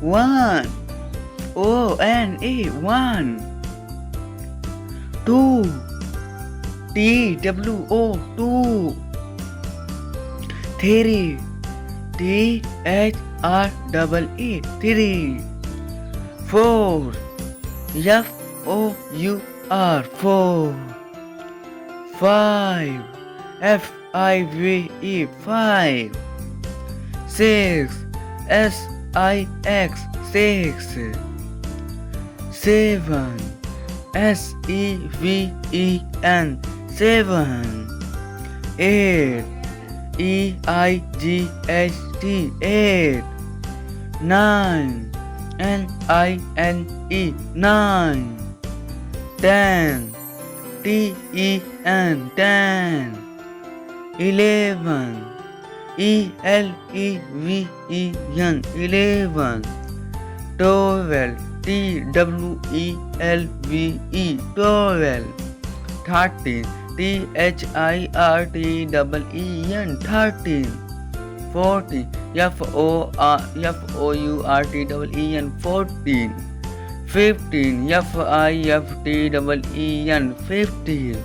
one. O-N-E, one. Two. T-W-O, two. Three. T-H-R-E-E, three. Four. F-O-U-R, four. Five. F-I-V-E, five. Six. S-I-X, six. Seven. S-E-V-E-N, seven. Eight. E-I-G-H-T, eight. Nine. N-I-N-E, nine. Ten. T-E-N, ten. 11. E-L-E-V-E-N, 11. 12. T-W-E-L-V-E, 12. 13. T-H-I-R-T-E-E-N, 13. 14. F-O-U-R-T-E-E-N, 14. 15. F-I-F-T-E-E-N, 15.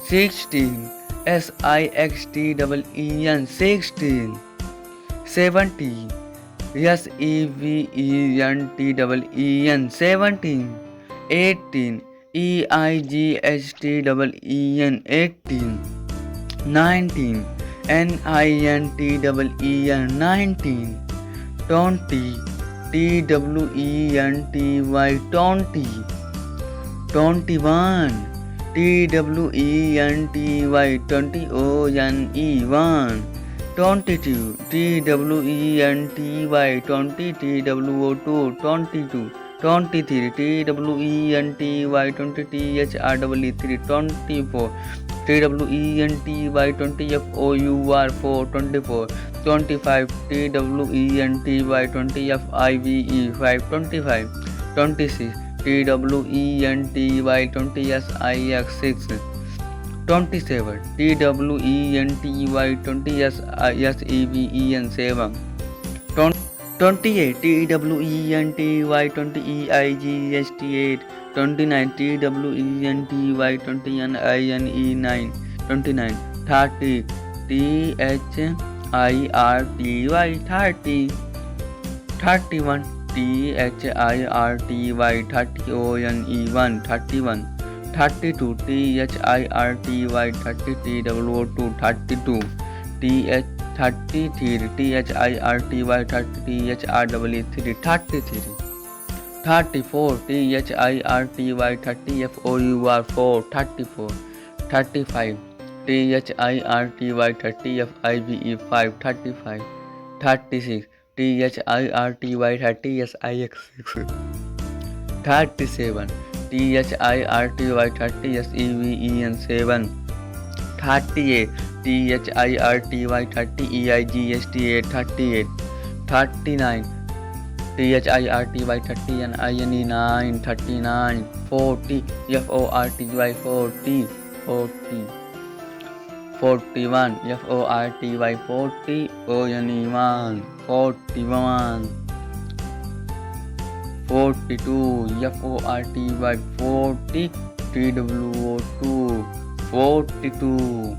16. S-I-X-T-E-E-N, 16. 17. S-E-V-E-N-T-E-E-N, 17. 18. E-I-G-H-T-E-E-N, 18. 19. N-I-N-T-E-E-N, 19. 20. T-W-E-N-T-Y, 20. 21. T-W-E-N-T-Y, 20, one. 22. T-W-E-N-T-Y, 20, T-W-O-2, 22. 23. T-W-E-N-T-Y, 20, T-H-R-E-E, 24. T-W-E-N-T-Y, 20, F-O-U-R, 4, 24. 25. T-W-E-N-T-Y, 20, F-I-V-E, 5, 25. 26. T-W-E-N-T-Y, 20, S-I-X, 6. 27. T-W-E-N-T-Y, 20, S-E-V-E-N, 7. 28. T-W-E-N-T-Y, 20, E-I-G-H-T, 8. 29. T-W-E-N-T-Y, 20, N-I-N-E, 9. 29. 30. T-H-I-R-T-Y, 30. 31. T-H-I-R-T-Y, 30, 1. 31. 32. T-H-I-R-T-Y, 30, T-W-O-2, 32. 33. T-H-I-R-T-Y, 30, T-H-R-E-E, 33. 34. T-H-I-R-T-Y, 30, F-O-U-R, 4, 34. 35. T-H-I-R-T-Y, 30, F-I-V-E, 5, 35. 36. T-H-I-R-T-Y, 30, S-I-X, 6. 37. T-H-I-R-T-Y, 30, S-E-V-E-N, 7. 38. T-H-I-R-T-Y, 30, E-I-G-H-T, 8, 38. 39. T-H-I-R-T-Y, 30, N-I-N-E, 9, 39. 40. F-O-R-T-Y, 40, 40. 41. F-O-R-T-Y, 40, O-N-E, 1, 41. 42. F-O-R-T-Y, 40, T-W-O-2, 42.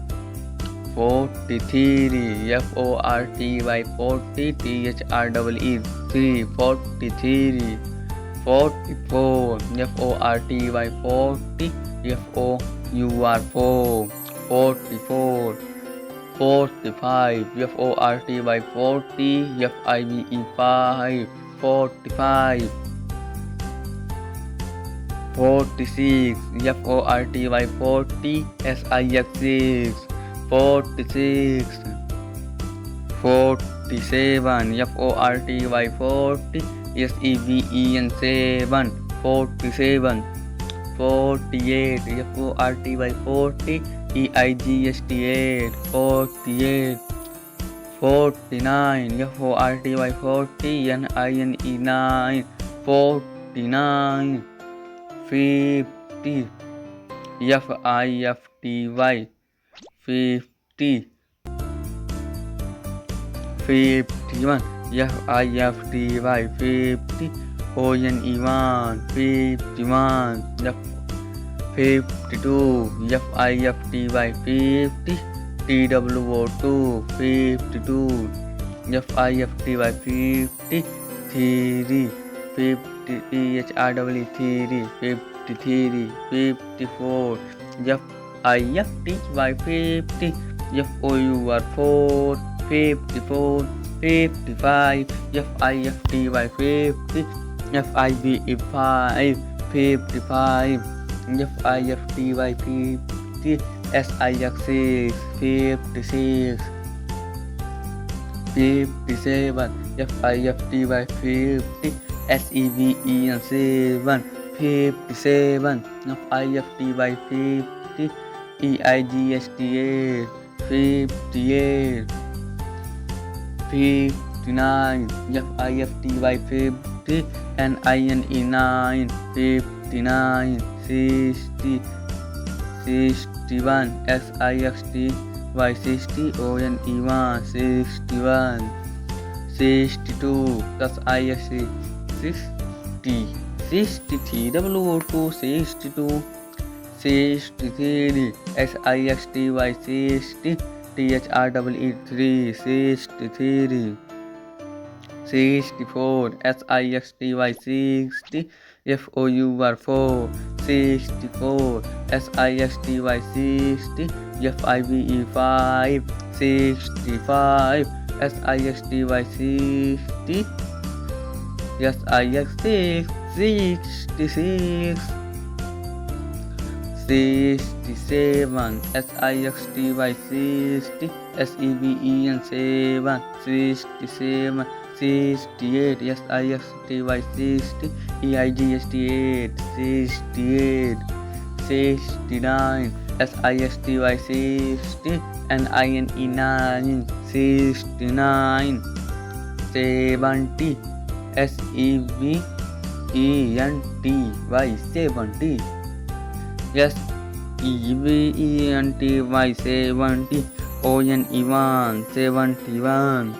43. F-O-R-T-Y, 40, T-H-R-E-E, 3, 43. 44. F-O-R-T-Y, 40, F-O-U-R, 4, 44. 45. F-O-R-T-Y, 40, F-I-V-E, 5, 45. 46. F-O-R-T-Y, 40, S-I-X, 6, 46. 47. F-O-R-T-Y, 40, S-E-V-E-N, 7, 47. 48. F-O-R-T-Y, 40, E-I-G-H-T, 8, 48. 49. F-O-R-T-Y, 40, N-I-N-E, 9, 49. 50. F-I-F-T-Y, 50. 51. F-I-F-T-Y 50, O-N-E-1 51, F-52, F-I-F-T-Y 50, T-W-O-2 52, F-I-F-T-Y 50, 3, 50, T-H-R-E 3, 53, 54, F-I-F-T-Y 50, F-O-U-R 4, 54, 55, F-I-F-T-Y 50, F-I-V-E 5, 55, F-I-F-T-Y 50, S-I-X 56, 57, F-I-F-T-Y 50, S-E-V-E-N 7, 57, F-I-F-T-Y 50, E-I-G-S-T-A 58, 59, F-I-F-T-Y 50, N-I-N-E 9, 59, 60, 61, S-I-X-T-Y 60, O-N-E-1 61, 62, S-I-X-T 60, 63, W-O-2 62, 63, S-I-X-T-Y 60, T-H-R-E-E 3 63, 64, S-I-X-T-Y 60, F-O-U-R 4 64, S-I-X-T-Y 60, F-I-V-E 5 65, S-I-X-T-Y 60, S-I-X 66, 67, S-I-X-T-Y 60, S-E-V-E-N 7, 67, 68, S-I-X-T-Y 60, E-I-G-S-T 8, 68, 69, S-I-X-T-Y 60, N-I-N-E 9, 69, 70, S-E-V-E-N-T-Y 70, S-E-V-E-N-T-Y 70, O-N-E-1 71,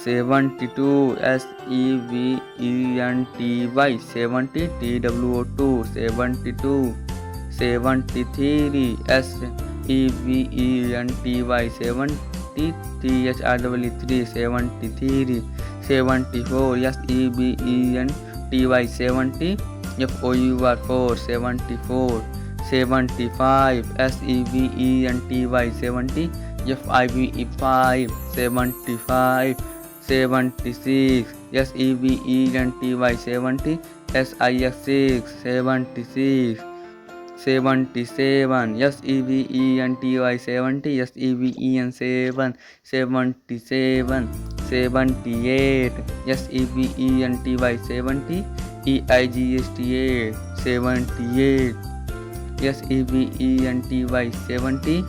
72, S-E-V-E-N-T-Y 70, T-W-O-2 72, 73, S-E-V-E-N-T-Y 70, T-H-R-E-E 73, 74, S-E-V-E-N-T-Y 70, F-O-U-R 4 74, 75, S-E-V-E-N-T-Y 70, F-I-V-E 5 75, 76, S-E-V-E-N-T-Y 70, S-I-X 76, 77, S-E-V-E-N-T-Y 70, S-E-V-E-N 7, 77, 78, S-E-V-E-N-T-Y 70, E-I-G-S-T-A 78, S-E-V-E-N-T-Y 70,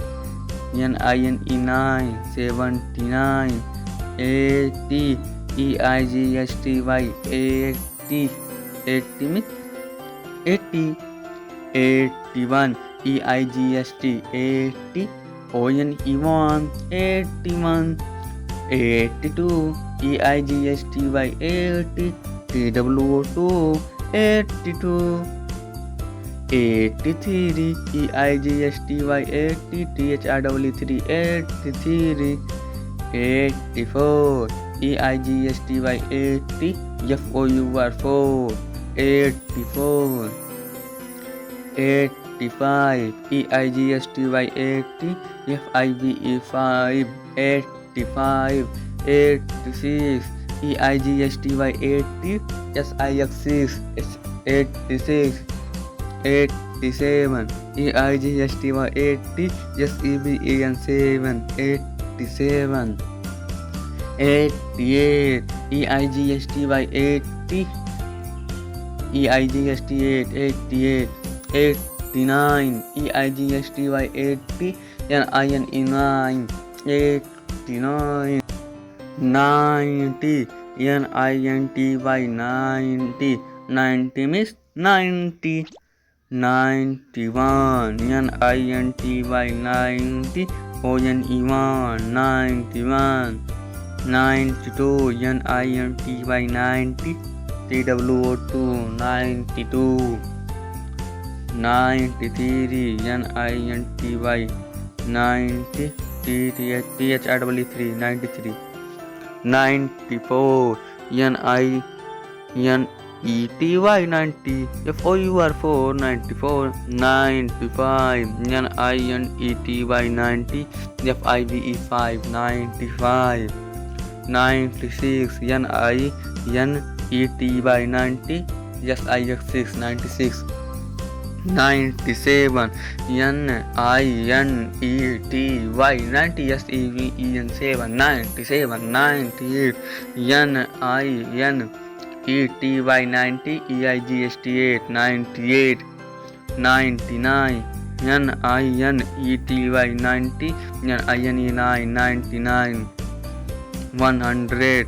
N-I-N-E 9 79, 80, E-I-G-S-T-Y 80, 80 means 80, 81, E-I-G-S-T 80, O-N-E-1 81, 82, E-I-G-S-T-Y 80, T-W-O-2 82, 83, E-I-G-S-T-Y 80, T-H-R-E-E 83, 84, E-I-G-S-T-Y 80, F-O-U-R 4 84, 85, E-I-G-S-T-Y 80, F-I-V-E 5 85, 86, E-I-G-S-T-Y 80, S-I-X 86, 87, E-I-G-S-T-Y 80, S-E-V-E-N 7 87, 88, E-I-G-S-T-Y 80, E-I-G-S-T 88, 89, E-I-G-S-T-Y 80, N-I-N-E 9 89, 90, N-I-N-T-Y 90, 90 means 90, 91, N-I-N-T-Y 90, O-N-E-1 91, 92 NINTY 90 TWO2 92 93 NINTY 90 THREE 93 94 NINETY 90 FOUR 94 95 NINETY 90 FIVE 5 95 96 NINETY 90 SIX 6 96 97 NINETY 90 SEVEN 7 97 98 NINETY 90 EIGST 8 98 99 NINETY 90 INE 9 99 100 HUNDRED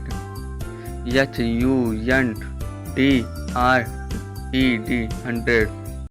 100